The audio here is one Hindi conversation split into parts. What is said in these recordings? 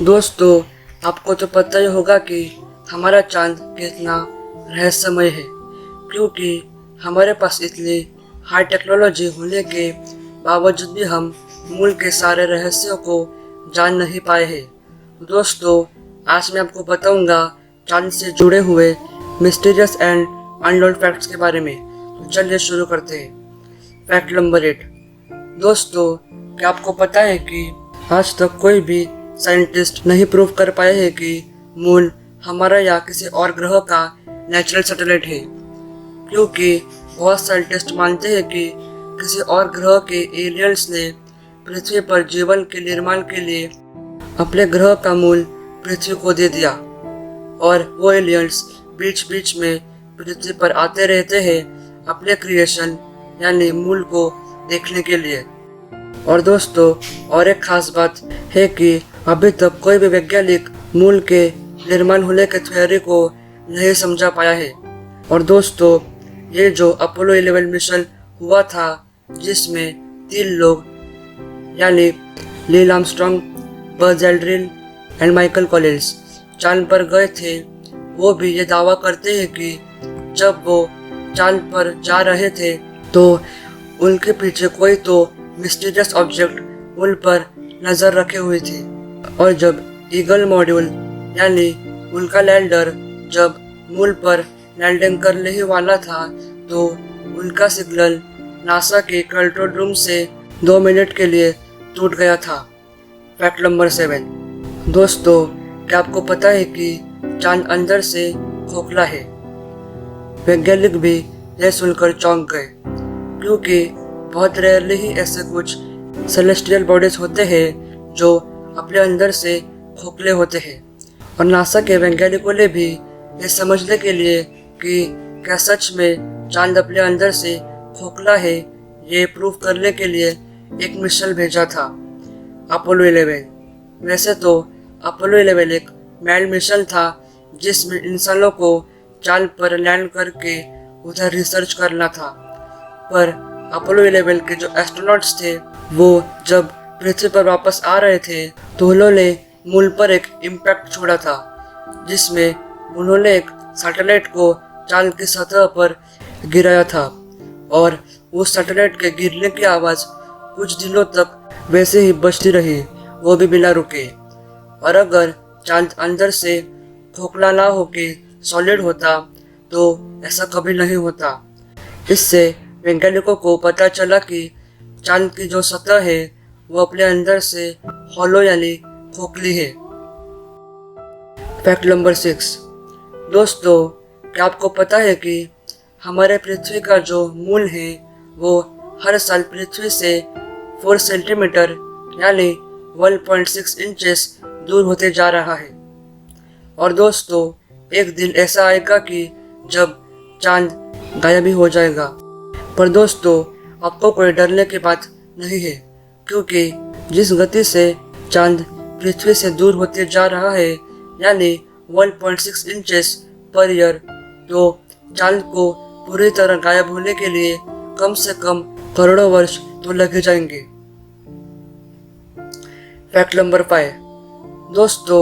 दोस्तों, आपको तो पता ही होगा कि हमारा चांद कितना रहस्यमय है, क्योंकि हमारे पास इतनी हाई टेक्नोलॉजी होने के बावजूद भी हम मून के सारे रहस्यों को जान नहीं पाए हैं। दोस्तों, आज मैं आपको बताऊंगा चांद से जुड़े हुए मिस्टीरियस एंड अननोन फैक्ट्स के बारे में। तो चलिए शुरू करते हैं। Fact number 8। दोस्तों, क्या आपको पता है कि आज तक कोई भी साइंटिस्ट नहीं प्रूव कर पाए हैं कि मून हमारा या किसी और ग्रह का नेचुरल सैटेलाइट है, क्योंकि बहुत साइंटिस्ट मानते हैं कि किसी और ग्रह के एलियंस ने पृथ्वी पर जीवन के निर्माण के लिए अपने ग्रह का मूल पृथ्वी को दे दिया और वो एलियंस बीच बीच में पृथ्वी पर आते रहते हैं अपने क्रिएशन यानी मूल को देखने के लिए। और दोस्तों, और एक खास बात है कि अभी तक कोई भी वैज्ञानिक मून के निर्माण होने के थ्योरी को नहीं समझा पाया है। और दोस्तों, ये जो अपोलो 11 मिशन हुआ था जिसमें 3 लोग यानी Neil Armstrong, Buzz Aldrin and Michael Collins चांद पर गए थे, वो भी ये दावा करते हैं कि जब वो चांद पर जा रहे थे तो उनके पीछे कोई तो मिस्टीरियस ऑब्जेक्ट उन पर नजर रखे हुए थे। और जब ईगल मॉड्यूल यानी उनका लैंडर जब मून पर लैंडिंग करने ही वाला था तो उनका सिग्नल नासा के कंट्रोल रूम से 2 मिनट के लिए टूट गया था। Fact number 7। दोस्तों, क्या आपको पता है कि चांद अंदर से खोखला है? वैज्ञानिक भी यह सुनकर चौंक गए, क्योंकि बहुत रेयरली ही ऐसे कुछ सेलेस्टियल बॉडीज होते हैं जो अपने अंदर से खोखले होते हैं। और नासा के वैज्ञानिकों ने भी ये समझने के लिए कि क्या सच में चांद अपने अंदर से खोखला है, ये प्रूव करने के लिए एक मिशन भेजा था, अपोलो 11। वैसे तो अपोलो 11 एक मैन्ड मिशन था जिसमें इंसानों को चांद पर लैंड करके उधर रिसर्च करना था, पर अपोलो 11 के जो एस्ट्रोनॉट्स थे वो जब पृथ्वी पर वापस आ रहे थे तो उन्होंने मून पर एक इम्पैक्ट छोड़ा था, जिसमें उन्होंने एक सैटेलाइट को चांद की सतह पर गिराया था। और उस सैटेलाइट के गिरने की आवाज़ कुछ दिनों तक वैसे ही बजती रही, वो भी बिना रुके। और अगर चांद अंदर से खोखला ना होके सॉलिड होता तो ऐसा कभी नहीं होता। इससे वैज्ञानिकों को पता चला कि चांद की जो सतह है वो अपने अंदर से हॉलो यानी खोखली है। Fact number 6। दोस्तों, क्या आपको पता है कि हमारे पृथ्वी का जो मून है वो हर साल पृथ्वी से 4 सेंटीमीटर यानी 1.6 इंचेस दूर होते जा रहा है। और दोस्तों, एक दिन ऐसा आएगा कि जब चांद गायब ही हो जाएगा। पर दोस्तों, आपको कोई डरने की बात नहीं है, क्योंकि जिस गति से चांद पृथ्वी से दूर होते जा रहा है यानी 1.6 इंचेस पर ईयर, तो चांद को पूरी तरह गायब होने के लिए कम से कम करोड़ों वर्ष तो लगे जाएंगे। Fact number 5। दोस्तों,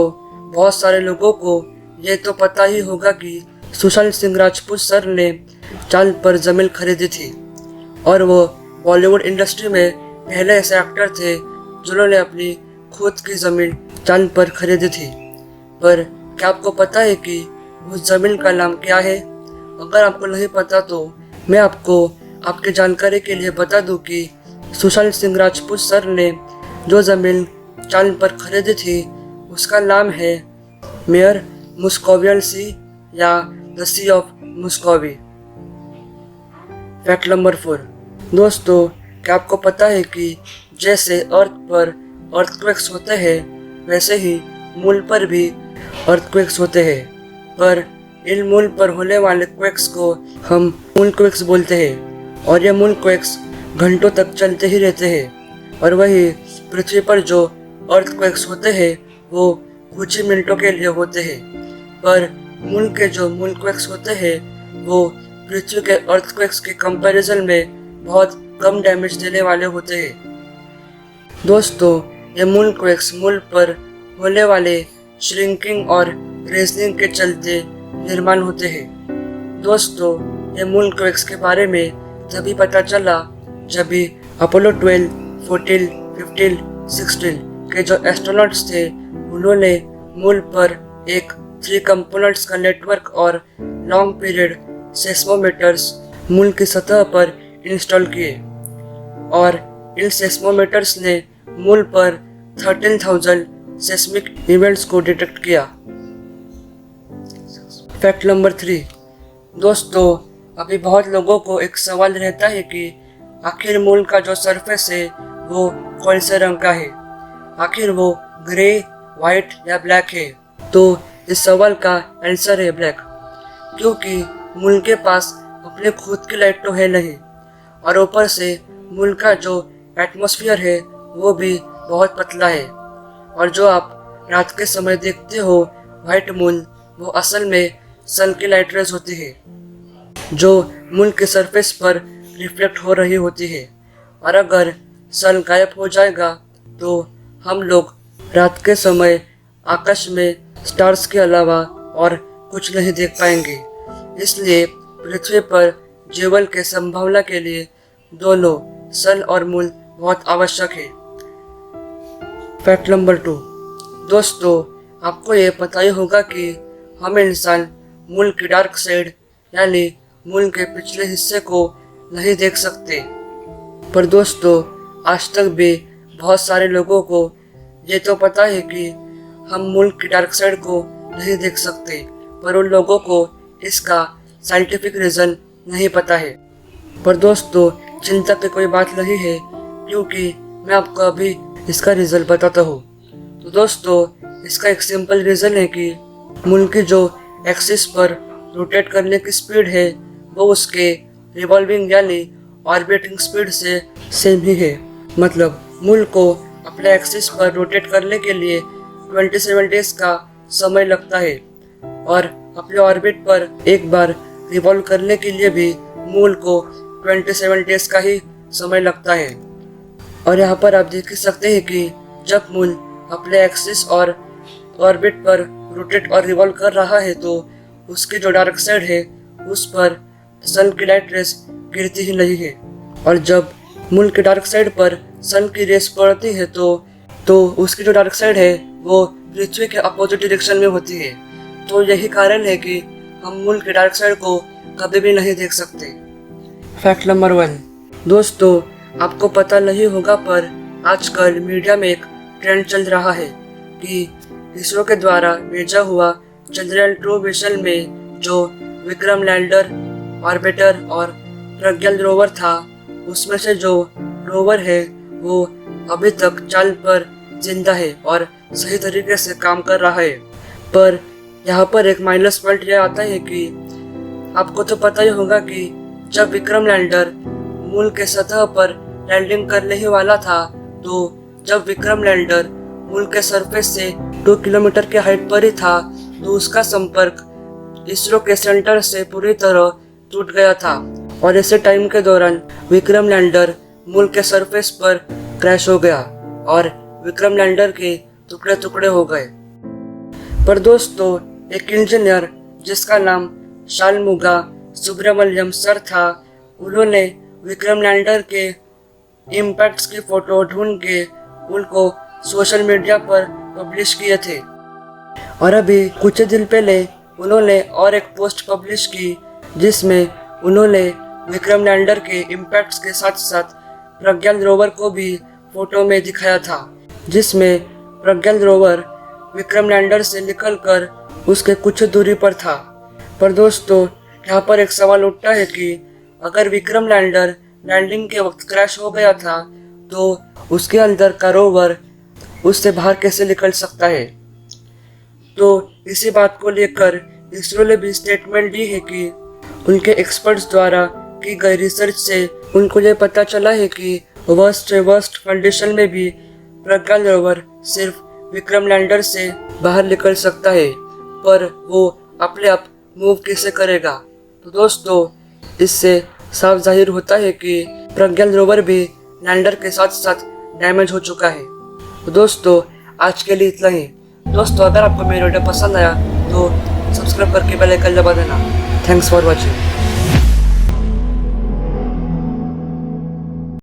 बहुत सारे लोगों को ये तो पता ही होगा कि सुशांत सिंह राजपूत सर ने चांद पर जमीन खरीदी थी और वो बॉलीवुड इंडस्ट्री में पहले ऐसे एक्टर थे जिन्होंने अपनी खुद की ज़मीन चांद पर खरीदी थी। पर क्या आपको पता है कि उस ज़मीन का नाम क्या है? अगर आपको नहीं पता तो मैं आपको आपकी जानकारी के लिए बता दूं कि सुशांत सिंह राजपूत सर ने जो ज़मीन चांद पर खरीदी थी उसका नाम है मेयर मुस्कोवियन सी या the sea of Muscovy. Fact number 4। दोस्तों, क्या आपको पता है कि जैसे अर्थ पर अर्थक्वेक्स होते हैं वैसे ही मून पर भी अर्थक्वेक्स होते हैं, पर इन मून पर होने वाले क्वेक्स को हम मून क्वेक्स बोलते हैं। और ये मून क्वेक्स घंटों तक चलते ही रहते हैं। और वही पृथ्वी पर जो अर्थक्वेक्स होते हैं वो कुछ ही मिनटों के लिए होते हैं, पर मून के जो मून क्वेक्स होते हैं वो पृथ्वी के अर्थक्वेक्स के कंपैरिजन में बहुत कम डैमेज देने वाले होते हैं। दोस्तों, ये मून क्वेक्स मून पर होने वाले श्रिंकिंग और रेजनिंग के चलते निर्माण होते हैं। दोस्तों, ये मून क्वेक्स के बारे में तभी पता चला जब भी अपोलो 12, 14, 15, 16 के जो एस्ट्रोनॉट्स थे उन्होंने मून पर एक 3 कंपोनेंट्स का नेटवर्क और लॉन्ग पीरियड सेस्मोमीटर्स मून की सतह पर इंस्टॉल किए और इन सेस्मोमीटर्स ने मून पर 13,000 सेस्मिक इवेंट्स को डिटेक्ट किया। Fact number 3। दोस्तों, अभी बहुत लोगों को एक सवाल रहता है कि आखिर मून का जो सरफेस है वो कौन से रंग का है, आखिर वो ग्रे, वाइट या ब्लैक है। तो इस सवाल का आंसर है ब्लैक, क्योंकि मून के पास अपने खुद की लाइट तो है नहीं और ऊपर से मून का जो एटमॉस्फेयर है वो भी बहुत पतला है और जो आप रात के समय देखते हो व्हाइट मून वो असल में सन की लाइट रेज होती है जो मून के सरफेस पर रिफ्लेक्ट हो रही होती है। और अगर सन गायब हो जाएगा तो हम लोग रात के समय आकाश में स्टार्स के अलावा और कुछ नहीं देख पाएंगे। इसलिए पृथ्वी पर जीवन के संभावना के लिए दोनों सन और मून बहुत आवश्यक है। Fact number 2। दोस्तों, आपको ये पता ही होगा कि हम इंसान मून की डार्क साइड यानी मून के पिछले हिस्से को नहीं देख सकते। पर दोस्तों, आज तक भी बहुत सारे लोगों को ये तो पता है कि हम मून की डार्क साइड को नहीं देख सकते, पर उन लोगों को इसका साइंटिफिक रीज़न नहीं पता है। पर दोस्तों, चिंता की कोई बात नहीं है, क्योंकि मैं आपको अभी इसका रीज़न बताता हूँ। तो दोस्तों, इसका एक सिंपल रीज़न है कि मून की जो एक्सिस पर रोटेट करने की स्पीड है वो उसके रिवॉल्विंग यानी ऑर्बिटिंग स्पीड से सेम ही है। मतलब मून को अपने एक्सिस पर रोटेट करने के लिए 27 डेज का समय लगता है और अपने ऑर्बिट पर एक बार रिवॉल्व करने के लिए भी मून को 27 डेज का ही समय लगता है। और यहाँ पर आप देख सकते हैं कि जब मून अपने एक्सिस और ऑर्बिट पर रोटेट और रिवॉल्व कर रहा है तो उसकी जो डार्क साइड है उस पर सन की लाइट रेस गिरती ही नहीं है। और जब मून की डार्क साइड पर सन की रेस पड़ती है तो उसकी जो डार्क साइड है वो पृथ्वी के अपोजिट डायरेक्शन में होती है। तो यही कारण है कि हम मून की डार्क साइड को कभी भी नहीं देख सकते। Fact number 1। दोस्तों, आपको पता नहीं होगा पर आजकल मीडिया में एक ट्रेंड चल रहा है कि इसरो के द्वारा भेजा हुआ चंद्रयान 2 मिशन में जो विक्रम लैंडर, ऑर्बिटर और प्रज्ञान रोवर था उसमें से जो रोवर है वो अभी तक चांद पर जिंदा है और सही तरीके से काम कर रहा है। पर यहाँ पर एक माइनस पॉइंट यह आता है कि आपको तो पता ही होगा कि जब विक्रम लैंडर मून के सतह पर लैंडिंग करने ही वाला था तो जब विक्रम लैंडर मून के सरफेस से 2 किलोमीटर के हाइट पर ही था तो उसका संपर्क इसरो के सेंटर से पूरी तरह टूट गया था और ऐसे टाइम के दौरान विक्रम लैंडर मून के सरफेस पर क्रैश हो गया और विक्रम लैंडर के टुकड़े टुकड़े हो गए। पर दोस्तों, एक इंजीनियर जिसका नाम शानमुगा सुब्रमण्यम सर था, उन्होंने विक्रम लैंडर के इम्पैक्ट्स की फोटो ढूंढ के उनको सोशल मीडिया पर पब्लिश किए थे। और अभी कुछ दिन पहले उन्होंने और एक पोस्ट पब्लिश की जिसमें उन्होंने विक्रम लैंडर के इम्पैक्ट्स के साथ साथ प्रज्ञान रोवर को भी फोटो में दिखाया था, जिसमें प्रज्ञान रोवर विक्रम लैंडर से निकलकर उसके कुछ दूरी पर था। पर दोस्तों, यहाँ पर एक सवाल उठता है कि अगर विक्रम लैंडर लैंडिंग के वक्त क्रैश हो गया था तो उसके अंदर का रोवर उससे बाहर कैसे निकल सकता है। तो इसी बात को लेकर इसरो ने भी स्टेटमेंट दी है कि उनके एक्सपर्ट्स द्वारा की गई रिसर्च से उनको ये पता चला है कि वर्स्ट से वर्स्ट कंडीशन में भी प्रज्ञान रोवर सिर्फ विक्रम लैंडर से बाहर निकल सकता है, पर वो अपने आप मूव कैसे करेगा। तो दोस्तों, इससे साफ जाहिर होता है कि प्रज्ञान रोवर भी लैंडर के साथ साथ डैमेज हो चुका है। तो दोस्तों, आज के लिए इतना ही। दोस्तों अगर आपको मेरी वीडियो पसंद आया तो सब्सक्राइब करके बेल आइकन दबा देना। Thanks for watching.